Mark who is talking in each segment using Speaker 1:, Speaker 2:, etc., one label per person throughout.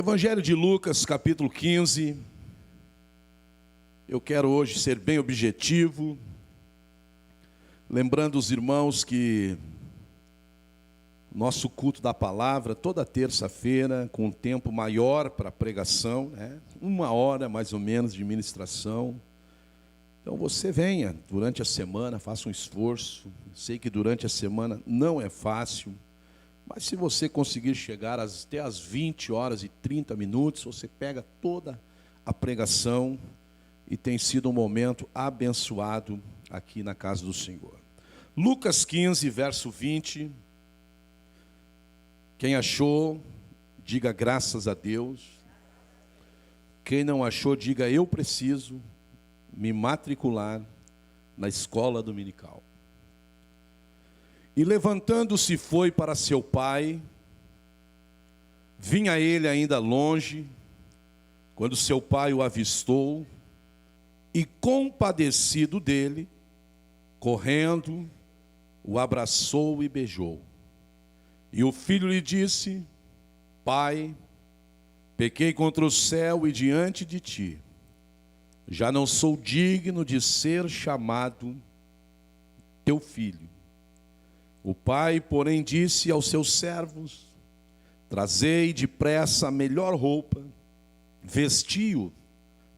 Speaker 1: Evangelho de Lucas, capítulo 15. Eu quero hoje ser bem objetivo, lembrando os irmãos que nosso culto da palavra, toda terça-feira, com um tempo maior para pregação, 1 hora mais ou menos de ministração. Então você venha durante a semana, faça um esforço. Sei que durante a semana não é fácil, mas se você conseguir chegar até às 20h30, você pega toda a pregação e tem sido um momento abençoado aqui na casa do Senhor. Lucas 15, verso 20. Quem achou, diga graças a Deus. Quem não achou, diga eu preciso me matricular na escola dominical. E levantando-se foi para seu pai. Vinha ele ainda longe, quando seu pai o avistou, e compadecido dele, correndo, o abraçou e beijou. E o filho lhe disse: Pai, pequei contra o céu e diante de ti. Já não sou digno de ser chamado teu filho. O pai, porém, disse aos seus servos: Trazei depressa a melhor roupa, vesti-o,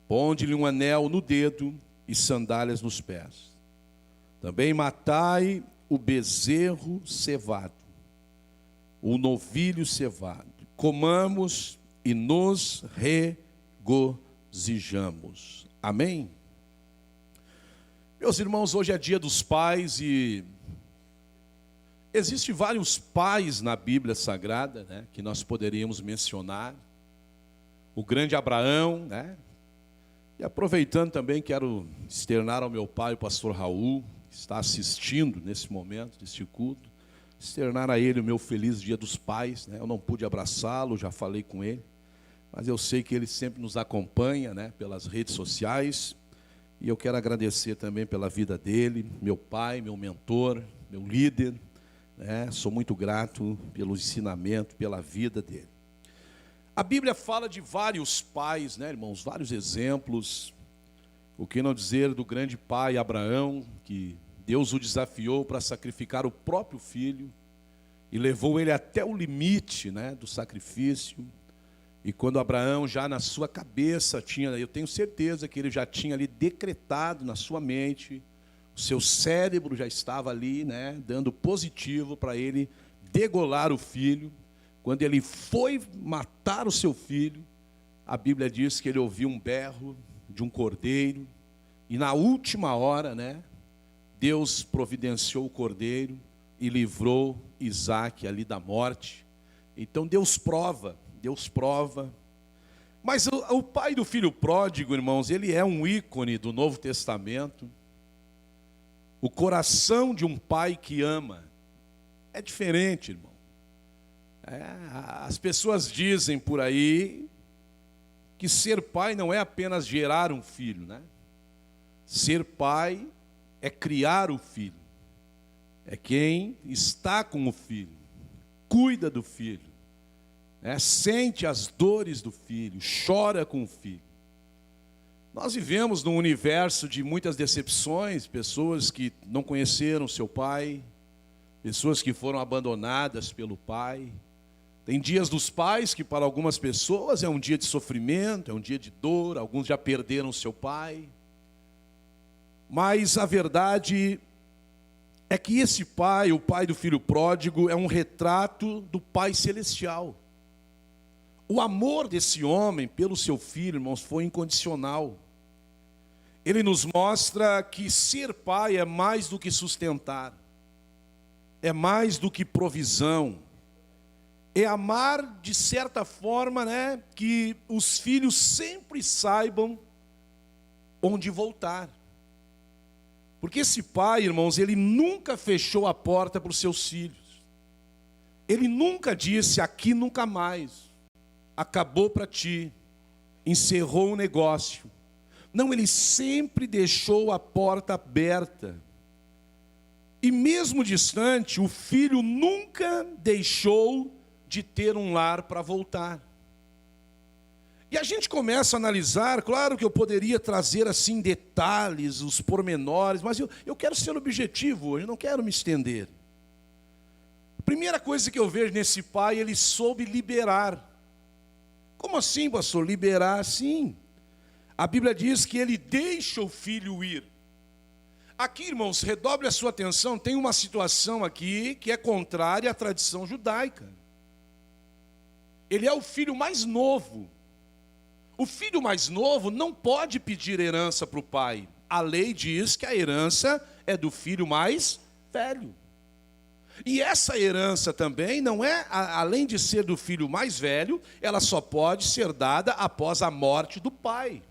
Speaker 1: ponde-lhe um anel no dedo e sandálias nos pés. Também matai o bezerro cevado, o novilho cevado. Comamos e nos regozijamos. Amém? Meus irmãos, hoje é dia dos pais e existem vários pais na Bíblia Sagrada, que nós poderíamos mencionar. O grande Abraão, E aproveitando também, quero externar ao meu pai, o pastor Raul, que está assistindo nesse momento, deste culto, externar a ele o meu feliz dia dos pais, Eu não pude abraçá-lo, já falei com ele, mas eu sei que ele sempre nos acompanha, pelas redes sociais, e eu quero agradecer também pela vida dele, meu pai, meu mentor, meu líder, Sou muito grato pelo ensinamento, pela vida dele. A Bíblia fala de vários pais, irmãos, vários exemplos. O que não dizer do grande pai Abraão, que Deus o desafiou para sacrificar o próprio filho e levou ele até o limite, do sacrifício. E quando Abraão já na sua cabeça eu tenho certeza que ele já tinha ali decretado na sua mente, o seu cérebro já estava ali, dando positivo para ele degolar o filho. Quando ele foi matar o seu filho, a Bíblia diz que ele ouviu um berro de um cordeiro, e na última hora, Deus providenciou o cordeiro e livrou Isaque ali da morte. Então Deus prova. Mas o pai do filho pródigo, irmãos, ele é um ícone do Novo Testamento. O coração de um pai que ama é diferente, irmão. As pessoas dizem por aí que ser pai não é apenas gerar um filho, Ser pai é criar o filho. É quem está com o filho, cuida do filho, sente as dores do filho, chora com o filho. Nós vivemos num universo de muitas decepções, pessoas que não conheceram seu pai, pessoas que foram abandonadas pelo pai. Tem dias dos pais que para algumas pessoas é um dia de sofrimento, é um dia de dor, alguns já perderam seu pai. Mas a verdade é que esse pai, o pai do filho pródigo, é um retrato do Pai Celestial. O amor desse homem pelo seu filho, irmãos, foi incondicional. Ele nos mostra que ser pai é mais do que sustentar, é mais do que provisão, é amar de certa forma, que os filhos sempre saibam onde voltar. Porque esse pai, irmãos, ele nunca fechou a porta para os seus filhos. Ele nunca disse: aqui nunca mais, acabou para ti, encerrou o negócio. Não, ele sempre deixou a porta aberta. E mesmo distante, o filho nunca deixou de ter um lar para voltar. E a gente começa a analisar, claro que eu poderia trazer assim detalhes, os pormenores, mas eu quero ser objetivo hoje, eu não quero me estender. A primeira coisa que eu vejo nesse pai, ele soube liberar. Como assim, pastor? Liberar, sim. A Bíblia diz que ele deixa o filho ir. Aqui, irmãos, redobre a sua atenção, tem uma situação aqui que é contrária à tradição judaica. Ele é o filho mais novo. O filho mais novo não pode pedir herança para o pai. A lei diz que a herança é do filho mais velho. E essa herança também não é, além de ser do filho mais velho, ela só pode ser dada após a morte do pai.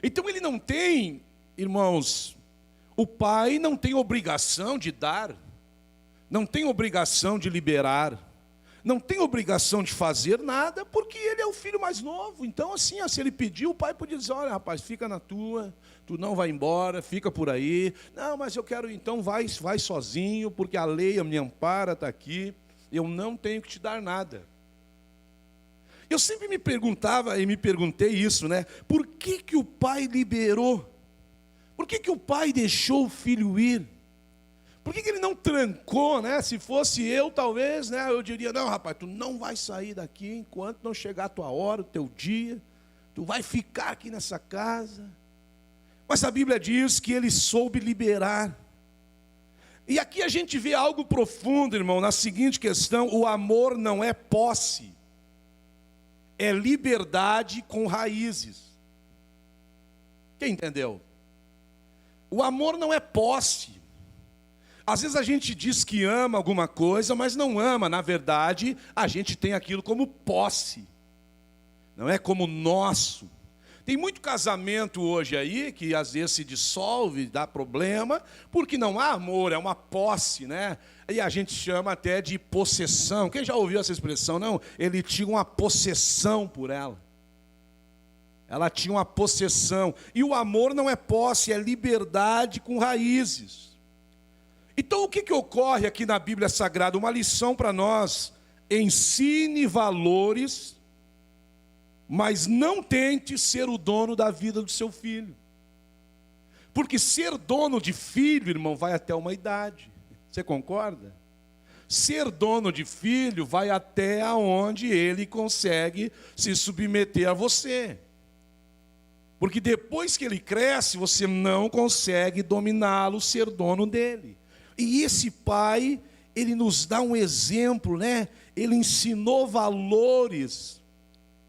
Speaker 1: Então ele não tem, irmãos, o pai não tem obrigação de dar, não tem obrigação de liberar, não tem obrigação de fazer nada, porque ele é o filho mais novo. Então assim, se ele pedir, o pai podia dizer, olha rapaz, fica na tua, tu não vai embora, fica por aí. Não, mas eu quero, então vai sozinho, porque a lei me ampara, está aqui, eu não tenho que te dar nada. Eu sempre me perguntava e me perguntei isso, né? Por que o pai liberou? Por que o pai deixou o filho ir? Por que ele não trancou, né? Se fosse eu, talvez, né? Eu diria, não, rapaz, tu não vai sair daqui enquanto não chegar a tua hora, o teu dia. Tu vai ficar aqui nessa casa. Mas a Bíblia diz que ele soube liberar. E aqui a gente vê algo profundo, irmão, na seguinte questão: o amor não é posse. É liberdade com raízes. Quem entendeu? O amor não é posse. Às vezes a gente diz que ama alguma coisa, mas não ama. Na verdade, a gente tem aquilo como posse. Não é como nosso. Tem muito casamento hoje aí que às vezes se dissolve, dá problema, porque não há amor, é uma posse, né? E a gente chama até de possessão. Quem já ouviu essa expressão? Não, ele tinha uma possessão por ela. Ela tinha uma possessão. E o amor não é posse, é liberdade com raízes. Então o que ocorre aqui na Bíblia Sagrada? Uma lição para nós: ensine valores, mas não tente ser o dono da vida do seu filho. Porque ser dono de filho, irmão, vai até uma idade. Você concorda? Ser dono de filho vai até onde ele consegue se submeter a você. Porque depois que ele cresce, você não consegue dominá-lo, ser dono dele. E esse pai, ele nos dá um exemplo, né? Ele ensinou valores,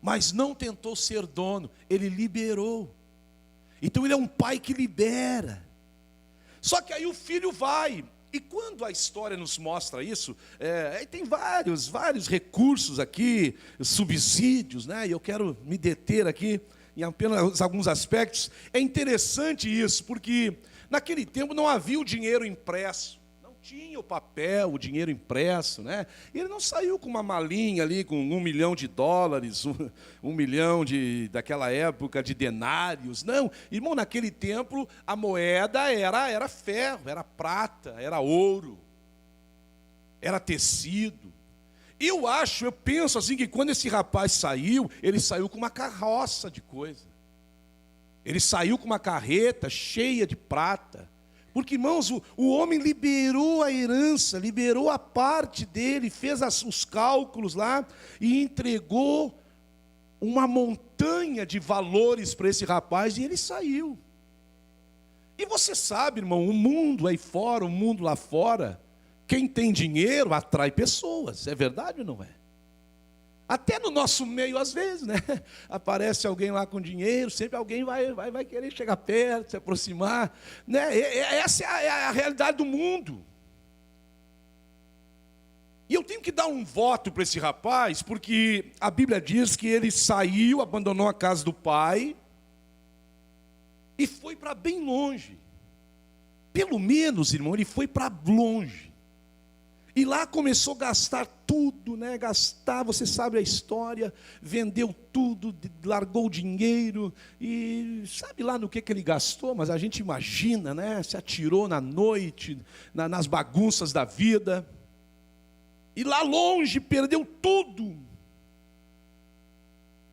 Speaker 1: mas não tentou ser dono, ele liberou. Então ele é um pai que libera. Só que aí o filho vai. E quando a história nos mostra isso, tem vários recursos aqui, subsídios, né? E eu quero me deter aqui em apenas alguns aspectos. É interessante isso, porque naquele tempo não havia o dinheiro impresso. Tinha o papel, o dinheiro impresso, né? E ele não saiu com uma malinha ali com $1 milhão, um milhão daquela época de denários. Não, irmão, naquele tempo a moeda era ferro, era prata, era ouro, era tecido. Eu penso assim que quando esse rapaz saiu, ele saiu com uma carroça de coisa. Ele saiu com uma carreta cheia de prata. Porque, irmãos, o homem liberou a herança, liberou a parte dele, fez os cálculos lá e entregou uma montanha de valores para esse rapaz e ele saiu. E você sabe, irmão, o mundo aí fora, o mundo lá fora, quem tem dinheiro atrai pessoas, é verdade ou não é? Até no nosso meio, às vezes, né? Aparece alguém lá com dinheiro, sempre alguém vai querer chegar perto, se aproximar, né? Essa é a realidade do mundo. E eu tenho que dar um voto para esse rapaz, porque a Bíblia diz que ele saiu, abandonou a casa do pai e foi para bem longe. Pelo menos, irmão, ele foi para longe. E lá começou a gastar tudo, né? Gastar, você sabe a história, vendeu tudo, largou o dinheiro, e sabe lá no que ele gastou, mas a gente imagina, né? Se atirou na noite, nas bagunças da vida, e lá longe perdeu tudo.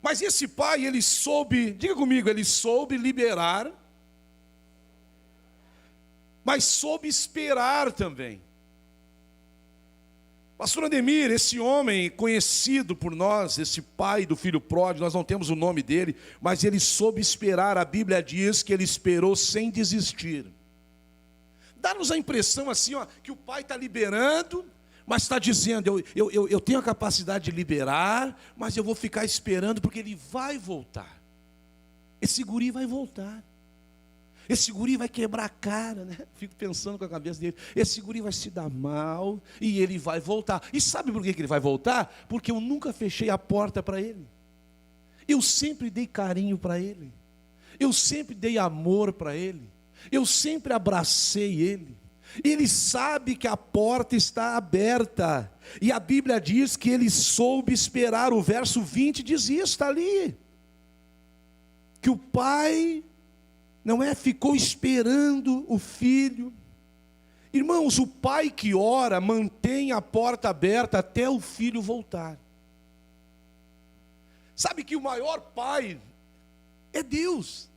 Speaker 1: Mas esse pai, ele soube, diga comigo, ele soube liberar, mas soube esperar também. Pastor Ademir, esse homem conhecido por nós, esse pai do filho pródigo, nós não temos o nome dele, mas ele soube esperar. A Bíblia diz que ele esperou sem desistir. Dá-nos a impressão assim, ó, que o pai está liberando, mas está dizendo, eu tenho a capacidade de liberar, mas eu vou ficar esperando porque ele vai voltar. Esse guri vai voltar. Esse guri vai quebrar a cara, né? Fico pensando com a cabeça dele. Esse guri vai se dar mal e ele vai voltar. E sabe por que ele vai voltar? Porque eu nunca fechei a porta para ele. Eu sempre dei carinho para ele. Eu sempre dei amor para ele. Eu sempre abracei ele. Ele sabe que a porta está aberta. E a Bíblia diz que ele soube esperar. O verso 20 diz isso, está ali. Que o pai... não é? Ficou esperando o filho. Irmãos, o pai que ora mantém a porta aberta até o filho voltar. Sabe que o maior pai é Deus.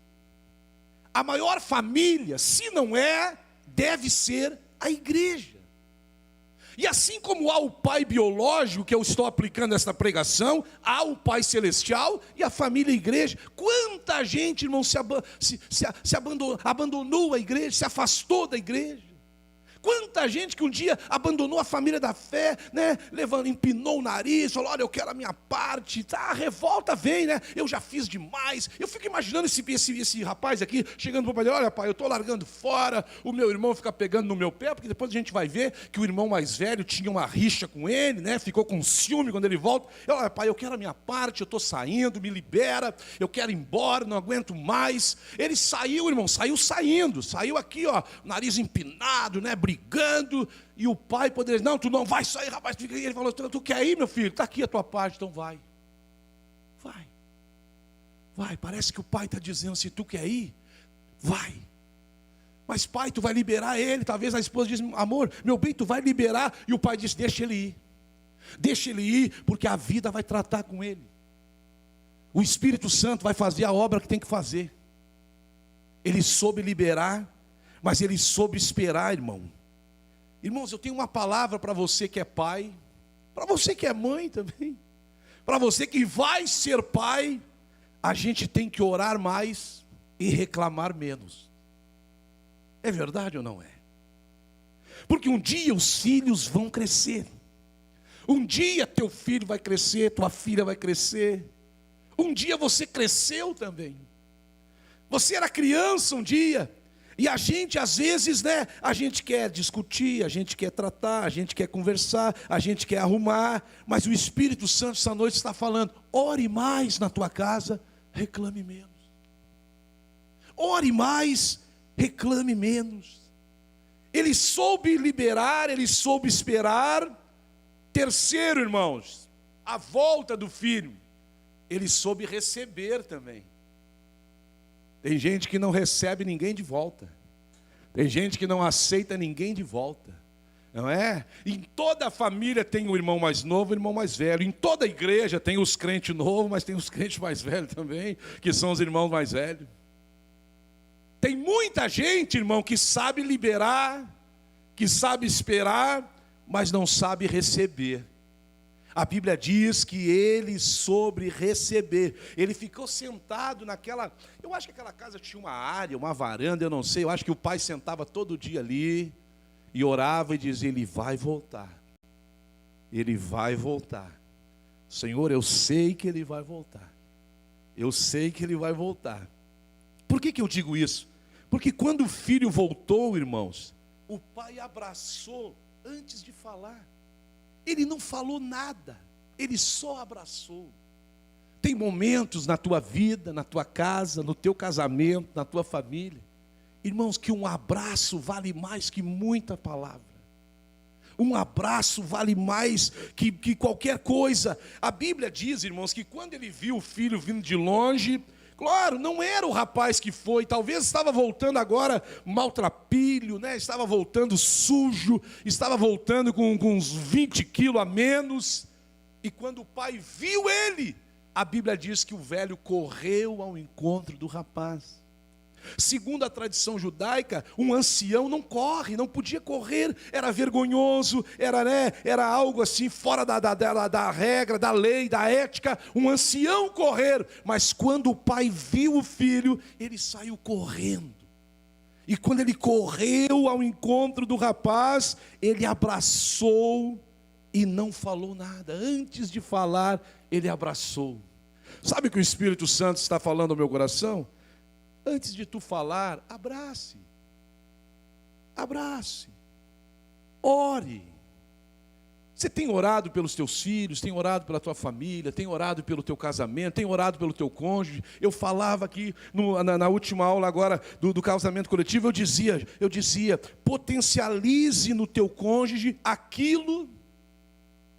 Speaker 1: A maior família, se não é, deve ser a igreja. E assim como há o pai biológico, que eu estou aplicando esta pregação, há o pai celestial e a família igreja. Quanta gente, irmão, abandonou a igreja, se afastou da igreja. Quanta gente que um dia abandonou a família da fé, né? Empinou o nariz, falou, olha, eu quero a minha parte. Tá, a revolta vem, né? Eu já fiz demais. Eu fico imaginando esse rapaz aqui, chegando para o pai dele, olha pai, eu estou largando fora, o meu irmão fica pegando no meu pé, porque depois a gente vai ver que o irmão mais velho tinha uma rixa com ele, né? Ficou com ciúme quando ele volta. Olha pai, eu quero a minha parte, eu estou saindo, me libera, eu quero ir embora, não aguento mais. Ele saiu, irmão, saiu aqui, ó, nariz empinado, né? Brigando, e o pai poderia dizer, não, tu não vai sair, rapaz, fica aí. Ele falou, tu quer ir, meu filho? Está aqui a tua parte, então vai. Vai, parece que o pai está dizendo, se tu quer ir, vai. Mas pai, tu vai liberar ele. Talvez a esposa diz, amor, meu bem, tu vai liberar. E o pai diz, deixa ele ir, porque a vida vai tratar com ele. O Espírito Santo vai fazer a obra que tem que fazer. Ele soube liberar, mas ele soube esperar, irmão. Irmãos, eu tenho uma palavra para você que é pai, para você que é mãe também, para você que vai ser pai. A gente tem que orar mais e reclamar menos. É verdade ou não é? Porque um dia os filhos vão crescer. Um dia teu filho vai crescer, tua filha vai crescer. Um dia você cresceu também. Você era criança um dia. E a gente, às vezes, né? A gente quer discutir, a gente quer tratar, a gente quer conversar, a gente quer arrumar. Mas o Espírito Santo essa noite está falando, ore mais na tua casa, reclame menos. Ore mais, reclame menos. Ele soube liberar, ele soube esperar. Terceiro, irmãos, a volta do filho. Ele soube receber também. Tem gente que não recebe ninguém de volta. Tem gente que não aceita ninguém de volta. Não é? Em toda a família tem o irmão mais novo e o irmão mais velho. Em toda a igreja tem os crentes novos, mas tem os crentes mais velhos também, que são os irmãos mais velhos. Tem muita gente, irmão, que sabe liberar, que sabe esperar, mas não sabe receber. A Bíblia diz que ele soube receber. Ele ficou sentado naquela... Eu acho que aquela casa tinha uma área, uma varanda, eu não sei. Eu acho que o pai sentava todo dia ali e orava e dizia, ele vai voltar. Ele vai voltar. Senhor, eu sei que ele vai voltar. Eu sei que ele vai voltar. Por que eu digo isso? Porque quando o filho voltou, irmãos, o pai abraçou antes de falar. Ele não falou nada, ele só abraçou. Tem momentos na tua vida, na tua casa, no teu casamento, na tua família, irmãos, que um abraço vale mais que muita palavra. Um abraço vale mais que qualquer coisa. A Bíblia diz, irmãos, que quando ele viu o filho vindo de longe, claro, não era o rapaz que foi, talvez estava voltando agora maltrapilho, né? Estava voltando sujo, estava voltando com uns 20 quilos a menos. E quando o pai viu ele, a Bíblia diz que o velho correu ao encontro do rapaz. Segundo a tradição judaica, um ancião não corre, não podia correr, era vergonhoso, era algo assim fora da regra, da lei, da ética, um ancião correr. Mas quando o pai viu o filho, ele saiu correndo. E quando ele correu ao encontro do rapaz, ele abraçou e não falou nada. Antes de falar, ele abraçou. Sabe o que o Espírito Santo está falando ao meu coração? Antes de tu falar, abrace. Abrace. Ore. Você tem orado pelos teus filhos, tem orado pela tua família, tem orado pelo teu casamento, tem orado pelo teu cônjuge. Eu falava aqui na última aula agora do casamento coletivo, eu dizia, potencialize no teu cônjuge aquilo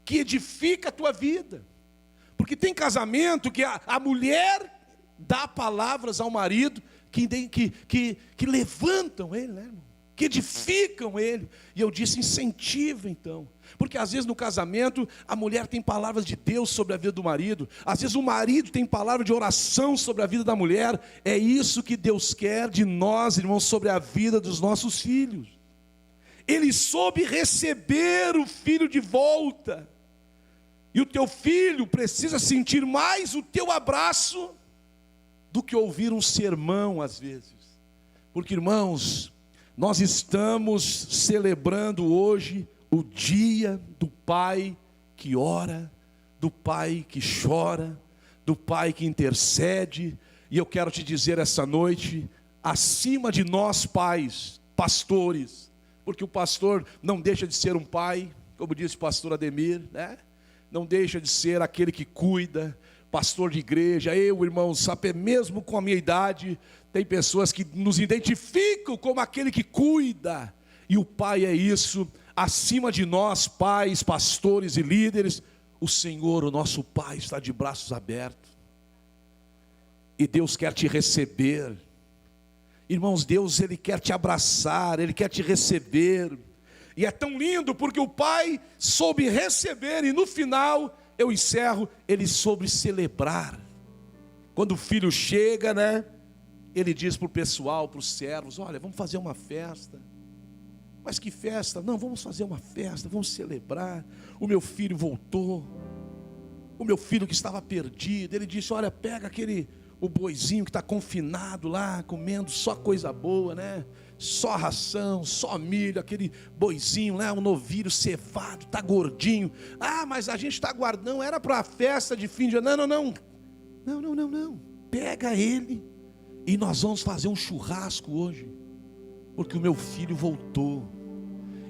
Speaker 1: que edifica a tua vida. Porque tem casamento que a mulher dá palavras ao marido que levantam ele, né, irmão? Que edificam ele. E eu disse, incentiva então. Porque às vezes no casamento a mulher tem palavras de Deus sobre a vida do marido. Às vezes o marido tem palavra de oração sobre a vida da mulher. É isso que Deus quer de nós, irmãos, sobre a vida dos nossos filhos. Ele soube receber o filho de volta. E o teu filho precisa sentir mais o teu abraço do que ouvir um sermão às vezes. Porque, irmãos, nós estamos celebrando hoje o dia do pai que ora, do pai que chora, do pai que intercede. E eu quero te dizer essa noite, acima de nós pais, pastores, porque o pastor não deixa de ser um pai, como disse o pastor Ademir, né? Não deixa de ser aquele que cuida, pastor de igreja. Eu, irmão, sabe, mesmo com a minha idade, tem pessoas que nos identificam como aquele que cuida, e o pai é isso. Acima de nós, pais, pastores e líderes, o Senhor, o nosso Pai, está de braços abertos, e Deus quer te receber. Irmãos, Deus, Ele quer te abraçar, Ele quer te receber, e é tão lindo, porque o Pai soube receber, e no final, eu encerro, Ele soube celebrar. Quando o filho chega, né, Ele diz para o pessoal, para os servos, olha, vamos fazer uma festa. Mas que festa? Não, vamos fazer uma festa, vamos celebrar. O meu filho voltou, o meu filho que estava perdido. Ele disse, olha, pega o boizinho que está confinado lá, comendo só coisa boa, né? Só ração, só milho, aquele boizinho lá, um novilho cevado, está gordinho. Ah, mas a gente está guardando, não era para a festa de fim de ano, não. Pega ele e nós vamos fazer um churrasco hoje, porque o meu filho voltou.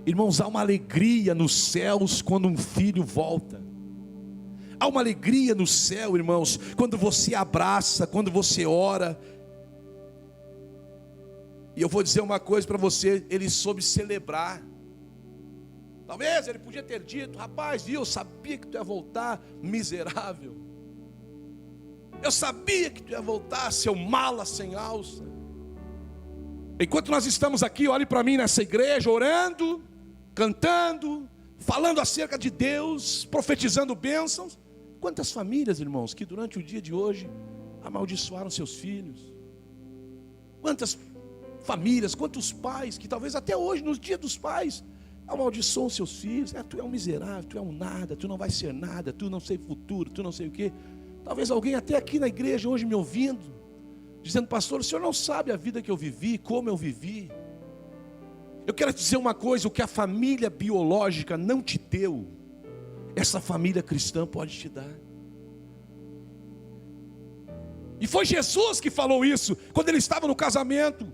Speaker 1: Irmãos, há uma alegria nos céus quando um filho volta. Há uma alegria no céu, irmãos, quando você abraça, quando você ora. E eu vou dizer uma coisa para você, ele soube celebrar. Talvez ele podia ter dito, rapaz, viu, eu sabia que tu ia voltar, miserável. Eu sabia que tu ia voltar, seu mala sem alça. Enquanto nós estamos aqui, olhe para mim nessa igreja, orando, cantando, falando acerca de Deus, profetizando bênçãos. Quantas famílias, irmãos, que durante o dia de hoje amaldiçoaram seus filhos? Quantas famílias, quantos pais que talvez até hoje, nos dias dos pais, amaldiçoam seus filhos. Tu é um miserável, tu é um nada, tu não vai ser nada, tu não sei futuro, tu não sei o quê. Talvez alguém até aqui na igreja hoje me ouvindo, dizendo, pastor, o senhor não sabe a vida que eu vivi, como eu vivi. Eu quero te dizer uma coisa, o que a família biológica não te deu, essa família cristã pode te dar. E foi Jesus que falou isso, quando ele estava no casamento.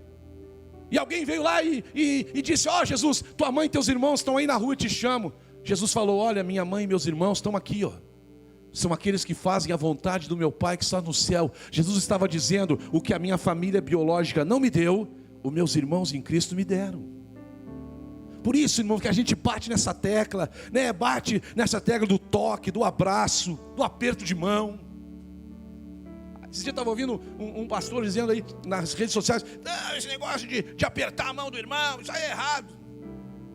Speaker 1: E alguém veio lá e disse, ó, Jesus, tua mãe e teus irmãos estão aí na rua e te chamam. Jesus falou, olha, minha mãe e meus irmãos estão aqui, ó. São aqueles que fazem a vontade do meu Pai que está no céu. Jesus estava dizendo, o que a minha família biológica não me deu, os meus irmãos em Cristo me deram. Por isso, irmão, que a gente bate nessa tecla, né? Bate nessa tecla do toque, do abraço, do aperto de mão. Esse dia eu estava ouvindo um pastor dizendo aí nas redes sociais, esse negócio de apertar a mão do irmão, isso aí é errado.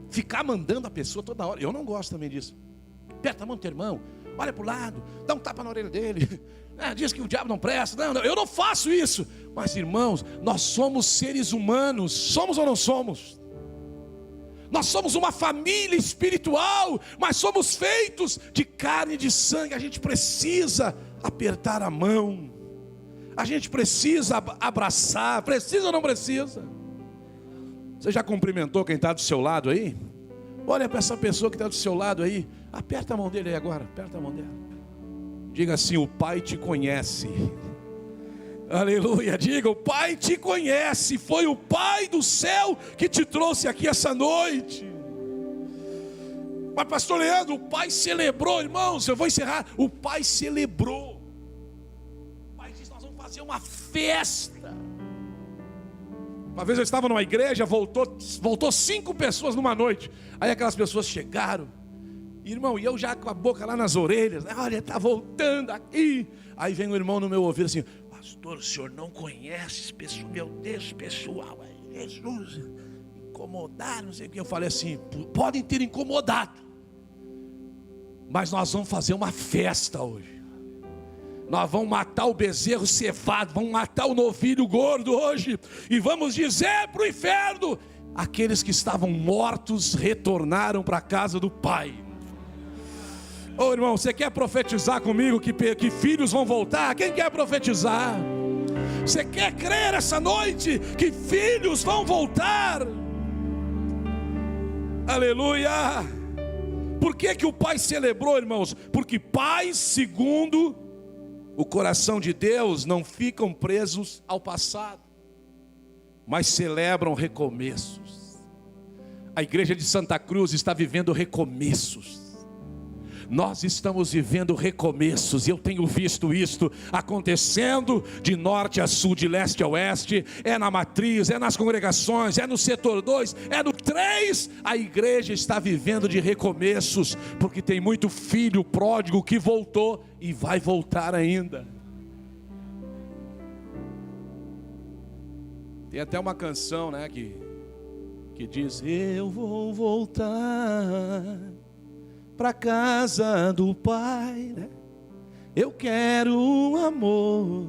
Speaker 1: Ficar mandando a pessoa toda hora, eu não gosto também disso. Aperta a mão do teu irmão, olha para o lado, dá um tapa na orelha dele, Diz que o diabo não presta. Não, eu não faço isso. Mas irmãos, nós somos seres humanos. Somos ou não somos? Nós somos uma família espiritual, mas somos feitos de carne e de sangue. A gente precisa apertar a mão, a gente precisa abraçar. Precisa ou não precisa? Você já cumprimentou quem está do seu lado aí? Olha para essa pessoa que está do seu lado aí. Aperta a mão dele aí agora, aperta a mão dele. Diga assim: o Pai te conhece. Aleluia, diga: o Pai te conhece. Foi o Pai do céu que te trouxe aqui essa noite. Mas pastor Leandro, o Pai celebrou, irmãos, eu vou encerrar. O Pai celebrou. O Pai disse: nós vamos fazer uma festa. Uma vez eu estava numa igreja, voltou 5 pessoas numa noite. Aí aquelas pessoas chegaram, irmão, e eu já com a boca lá nas orelhas, olha, está voltando aqui. Aí vem um irmão no meu ouvido assim: pastor, o senhor não conhece esse pessoal, meu Deus, pessoal, Jesus, incomodar, não sei o que. Eu falei assim: podem ter incomodado, mas nós vamos fazer uma festa hoje. Nós vamos matar o bezerro cevado, vamos matar o novilho gordo hoje, e vamos dizer para o inferno: aqueles que estavam mortos retornaram para a casa do Pai. Ô irmão, você quer profetizar comigo que filhos vão voltar? Quem quer profetizar? Você quer crer essa noite que filhos vão voltar? Aleluia! Por que o Pai celebrou, irmãos? Porque pais, segundo o coração de Deus, não ficam presos ao passado, mas celebram recomeços. A igreja de Santa Cruz está vivendo recomeços. Nós estamos vivendo recomeços, e eu tenho visto isto acontecendo de norte a sul, de leste a oeste. É na matriz, é nas congregações, é no setor 2, é no 3. A igreja está vivendo de recomeços, porque tem muito filho pródigo que voltou e vai voltar ainda. Tem até uma canção, né, que diz: eu vou voltar para casa do Pai, né? Eu quero um amor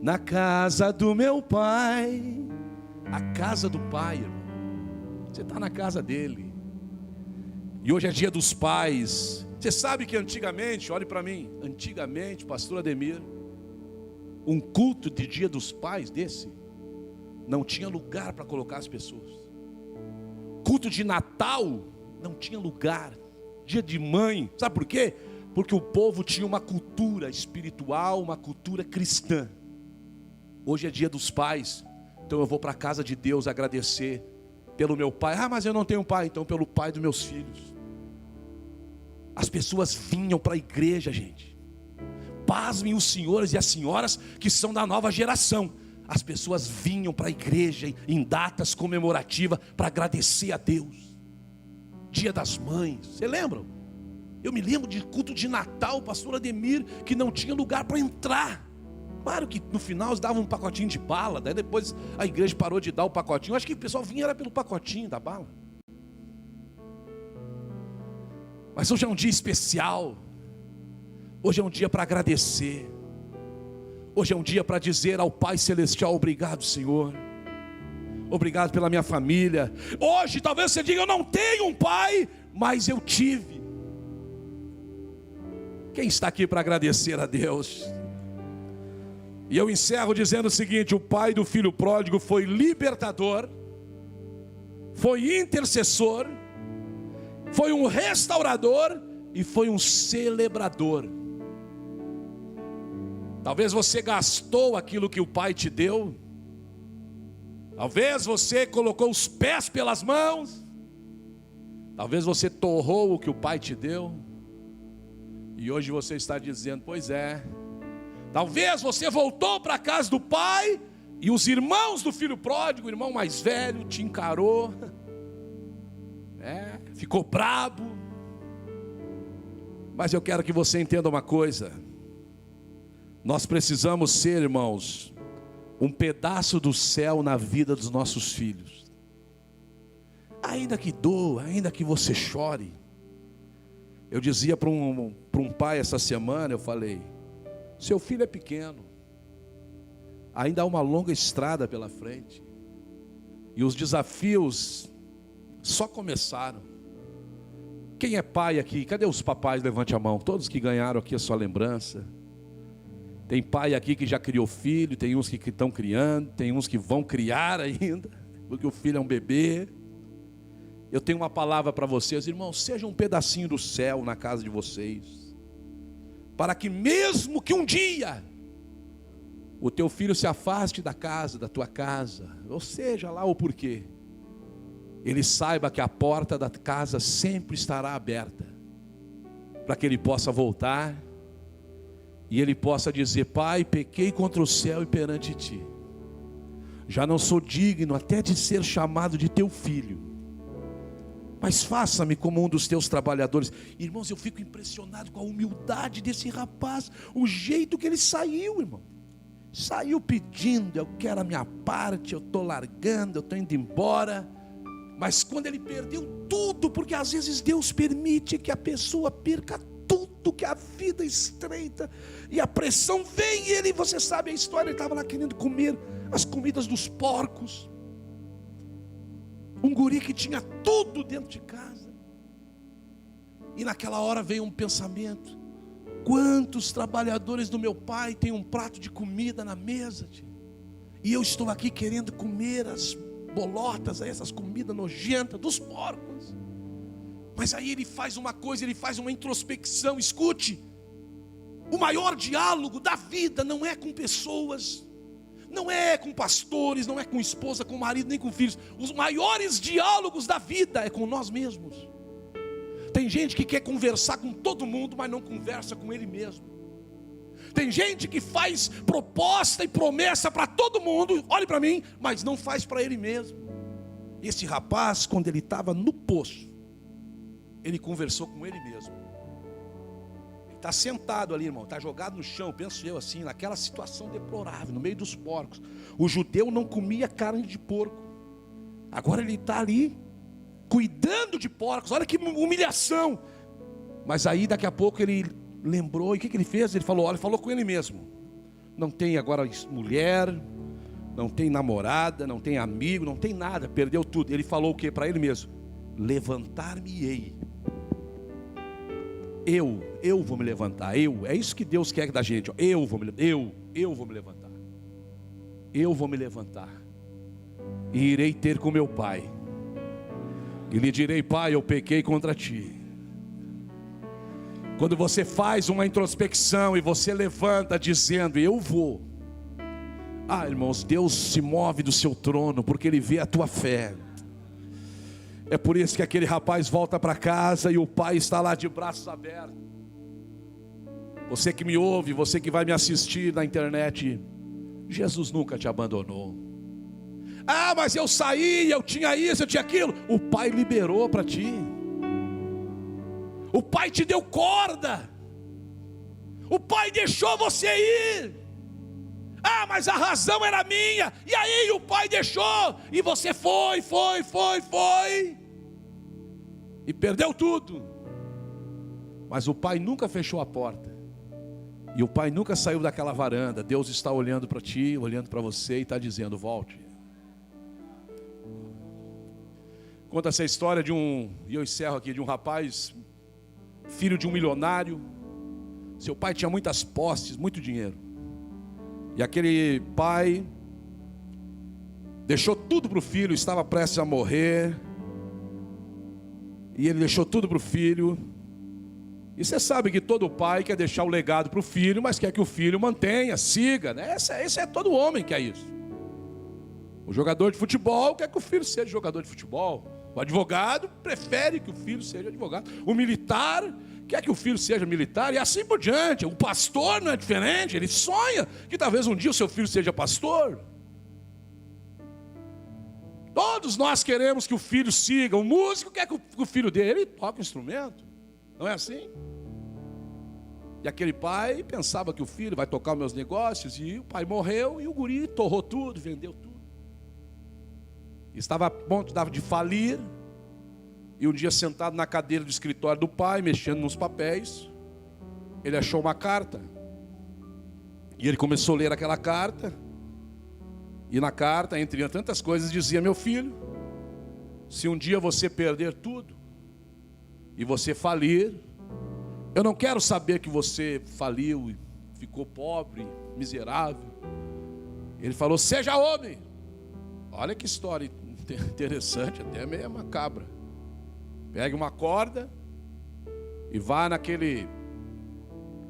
Speaker 1: na casa do meu Pai. A casa do Pai, irmão. Você está na casa dele. E hoje é dia dos pais. Você sabe que antigamente, olhe para mim, antigamente, pastor Ademir, um culto de dia dos pais desse, não tinha lugar para colocar as pessoas. Culto de Natal, não tinha lugar. Dia de mãe, sabe por quê? Porque o povo tinha uma cultura espiritual, uma cultura cristã. Hoje é dia dos pais, então eu vou para a casa de Deus agradecer pelo meu pai. Mas eu não tenho pai, então pelo pai dos meus filhos. As pessoas vinham para a igreja, gente. Pasmem os senhores e as senhoras que são da nova geração. As pessoas vinham para a igreja em datas comemorativas para agradecer a Deus. Dia das Mães, você lembra? Eu me lembro de culto de Natal, pastor Ademir, que não tinha lugar para entrar. Claro que no final eles davam um pacotinho de bala, daí depois a igreja parou de dar o pacotinho. Eu acho que o pessoal vinha era pelo pacotinho da bala. Mas hoje é um dia especial. Hoje é um dia para agradecer. Hoje é um dia para dizer ao Pai Celestial: obrigado, Senhor. Obrigado pela minha família. Hoje talvez você diga: eu não tenho um pai, mas eu tive. Quem está aqui para agradecer a Deus? E eu encerro dizendo o seguinte: o pai do filho pródigo foi libertador, foi intercessor, foi um restaurador e foi um celebrador. Talvez você gastou aquilo que o pai te deu. Talvez você colocou os pés pelas mãos. Talvez você torrou o que o pai te deu. E hoje você está dizendo: pois é. Talvez você voltou para a casa do pai e os irmãos do filho pródigo, o irmão mais velho, te encarou, ficou brabo. Mas eu quero que você entenda uma coisa: nós precisamos ser, irmãos, um pedaço do céu na vida dos nossos filhos. Ainda que doa, ainda que você chore. Eu dizia para um pai essa semana, eu falei: Seu filho é pequeno. Ainda há uma longa estrada pela frente. E os desafios só começaram. Quem é pai aqui? Cadê os papais? Levante a mão. Todos que ganharam aqui a sua lembrança. Tem pai aqui que já criou filho. Tem uns que estão criando. Tem uns que vão criar ainda, porque o filho é um bebê. Eu tenho uma palavra para vocês, irmãos. Seja um pedacinho do céu na casa de vocês, para que mesmo que um dia o teu filho se afaste da casa, da tua casa, ou seja lá o porquê, ele saiba que a porta da casa sempre estará aberta, para que ele possa voltar, e ele possa dizer: Pai, pequei contra o céu e perante ti, já não sou digno até de ser chamado de teu filho, mas faça-me como um dos teus trabalhadores. Irmãos, eu fico impressionado com a humildade desse rapaz, o jeito que ele saiu, irmão. Saiu pedindo: eu quero a minha parte, eu estou largando, eu estou indo embora. Mas quando ele perdeu tudo, porque às vezes Deus permite que a pessoa perca tudo, que a vida estreita, e a pressão vem, e ele, você sabe a história, ele estava lá querendo comer as comidas dos porcos. Um guri que tinha tudo dentro de casa. E naquela hora veio um pensamento: quantos trabalhadores do meu pai têm um prato de comida na mesa, tio? E eu estou aqui querendo comer as bolotas, essas comidas nojentas dos porcos. Mas aí ele faz uma coisa, ele faz uma introspecção. Escute, o maior diálogo da vida não é com pessoas, não é com pastores, não é com esposa, com marido, nem com filhos. Os maiores diálogos da vida é com nós mesmos. Tem gente que quer conversar com todo mundo, mas não conversa com ele mesmo. Tem gente que faz proposta e promessa para todo mundo, olhe para mim, mas não faz para ele mesmo. Esse rapaz, quando ele estava no poço, ele conversou com ele mesmo. Ele está sentado ali, irmão, está jogado no chão, penso eu assim, naquela situação deplorável, no meio dos porcos. O judeu não comia carne de porco. Agora ele está ali, cuidando de porcos. Olha que humilhação. Mas aí daqui a pouco ele lembrou, e o que ele fez? Ele falou, olha, falou com ele mesmo: não tem agora mulher, não tem namorada, não tem amigo, não tem nada, perdeu tudo. Ele falou o que para ele mesmo? Levantar-me-ei. Eu vou me levantar. É isso que Deus quer da gente. Eu vou me levantar. Eu vou me levantar e irei ter com meu pai, e lhe direi: Pai, eu pequei contra ti. Quando você faz uma introspecção e você levanta dizendo: eu vou. Irmãos, Deus se move do seu trono, porque Ele vê a tua fé. É por isso que aquele rapaz volta para casa e o pai está lá de braços abertos. Você que me ouve, você que vai me assistir na internet, Jesus nunca te abandonou. Mas eu saí, eu tinha isso, eu tinha aquilo. O pai liberou para ti. O pai te deu corda. O pai deixou você ir. Mas a razão era minha. E aí o pai deixou. E você foi. E perdeu tudo. Mas o pai nunca fechou a porta. E o pai nunca saiu daquela varanda. Deus está olhando para ti, olhando para você e está dizendo: volte. Conta essa história e eu encerro aqui, de um rapaz, filho de um milionário. Seu pai tinha muitas posses, muito dinheiro. E aquele pai deixou tudo para o filho, estava prestes a morrer. E ele deixou tudo para o filho. E você sabe que todo pai quer deixar o legado para o filho, mas quer que o filho mantenha, siga, né? Esse é todo homem que é isso. O jogador de futebol quer que o filho seja jogador de futebol. O advogado prefere que o filho seja advogado. O militar quer que o filho seja militar, e assim por diante. O pastor não é diferente, ele sonha que talvez um dia o seu filho seja pastor. Todos nós queremos que o filho siga. O músico quer que o filho dele toque um instrumento. Não é assim? E aquele pai pensava que o filho vai tocar os meus negócios, e o pai morreu, e o guri torrou tudo, vendeu tudo. Estava a ponto de falir. E um dia, sentado na cadeira do escritório do pai, mexendo nos papéis, ele achou uma carta. E ele começou a ler aquela carta. E na carta, entre tantas coisas, dizia: meu filho, se um dia você perder tudo e você falir, eu não quero saber que você faliu e ficou pobre, miserável. Ele falou: seja homem. Olha que história interessante, até meio macabra. Pegue uma corda e vá naquele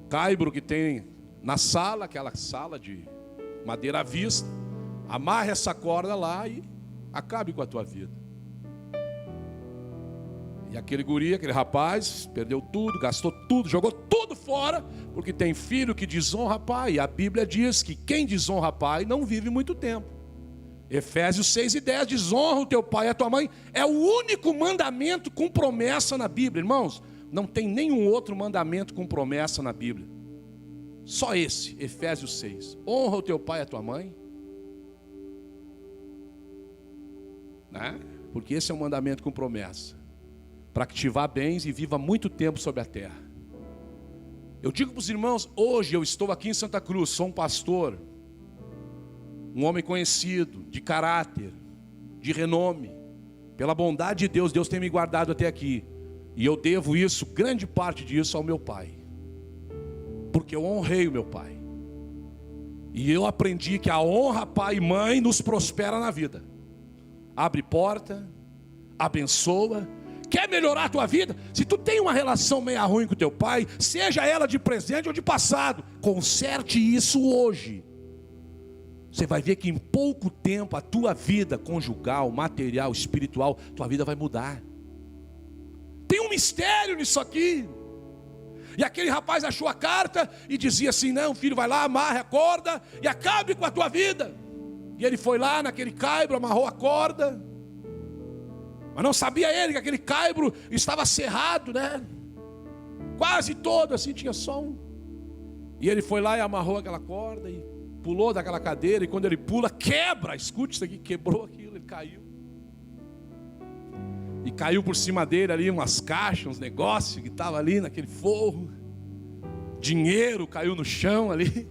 Speaker 1: caibro que tem na sala, aquela sala de madeira à vista. Amarre essa corda lá e acabe com a tua vida. E aquele guri, aquele rapaz, perdeu tudo, gastou tudo, jogou tudo fora, porque tem filho que desonra pai. E a Bíblia diz que quem desonra pai não vive muito tempo. Efésios 6:10, desonra o teu pai e a tua mãe. É o único mandamento com promessa na Bíblia. Irmãos, não tem nenhum outro mandamento com promessa na Bíblia. Só esse, Efésios 6. Honra o teu pai e a tua mãe. Né? Porque esse é um mandamento com promessa, para que te vá bens e viva muito tempo sobre a terra. Eu digo para os irmãos, hoje eu estou aqui em Santa Cruz, sou um pastor, um homem conhecido, de caráter, de renome. Pela bondade de Deus, Deus tem me guardado até aqui. E eu devo isso, grande parte disso, ao meu pai, porque eu honrei o meu pai. E eu aprendi que a honra pai e mãe nos prospera na vida. Abre porta, abençoa. Quer melhorar a tua vida? Se tu tem uma relação meio ruim com teu pai, seja ela de presente ou de passado, conserte isso hoje. Você vai ver que em pouco tempo a tua vida conjugal, material, espiritual, tua vida vai mudar. Tem um mistério nisso aqui. E aquele rapaz achou a carta e dizia assim: não, filho, vai lá, amarre a corda e acabe com a tua vida. E ele foi lá naquele caibro, amarrou a corda. Mas não sabia ele que aquele caibro estava cerrado, né? Quase todo, assim, tinha só um. E ele foi lá e amarrou aquela corda e pulou daquela cadeira. E quando ele pula, quebra, escute isso aqui, quebrou aquilo, ele caiu. E caiu por cima dele ali umas caixas, uns negócios que estavam ali naquele forro. Dinheiro caiu no chão ali.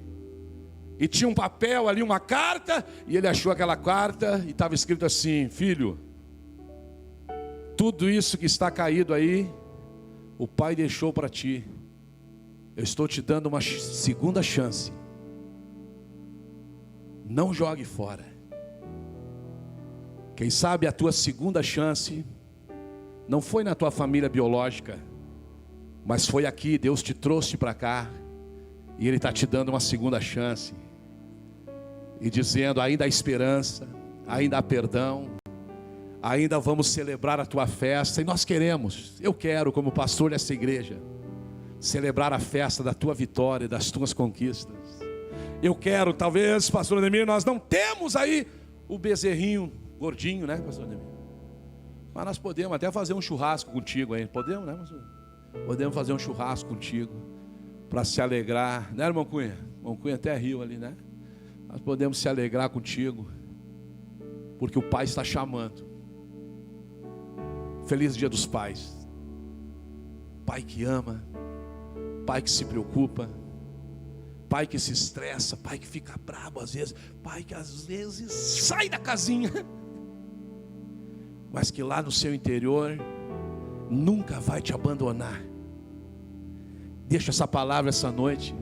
Speaker 1: E tinha um papel ali, uma carta. E ele achou aquela carta e estava escrito assim: filho, tudo isso que está caído aí, o pai deixou para ti. Eu estou te dando uma segunda chance. Não jogue fora. Quem sabe a tua segunda chance não foi na tua família biológica, mas foi aqui. Deus te trouxe para cá e Ele está te dando uma segunda chance e dizendo: ainda há esperança, ainda há perdão, ainda vamos celebrar a tua festa. E nós queremos, eu quero, como pastor dessa igreja, celebrar a festa da tua vitória, das tuas conquistas. Eu quero, talvez, pastor Ademir, nós não temos aí o bezerrinho gordinho, né, pastor Ademir? Mas nós podemos até fazer um churrasco contigo aí. Podemos, né, pastor? Podemos fazer um churrasco contigo para se alegrar, né, irmão Cunha? Irmão Cunha até riu ali, né? Nós podemos se alegrar contigo, porque o Pai está chamando. Feliz Dia dos Pais. Pai que ama, pai que se preocupa, pai que se estressa, pai que fica bravo às vezes, pai que às vezes sai da casinha, mas que lá no seu interior nunca vai te abandonar. Deixa essa palavra essa noite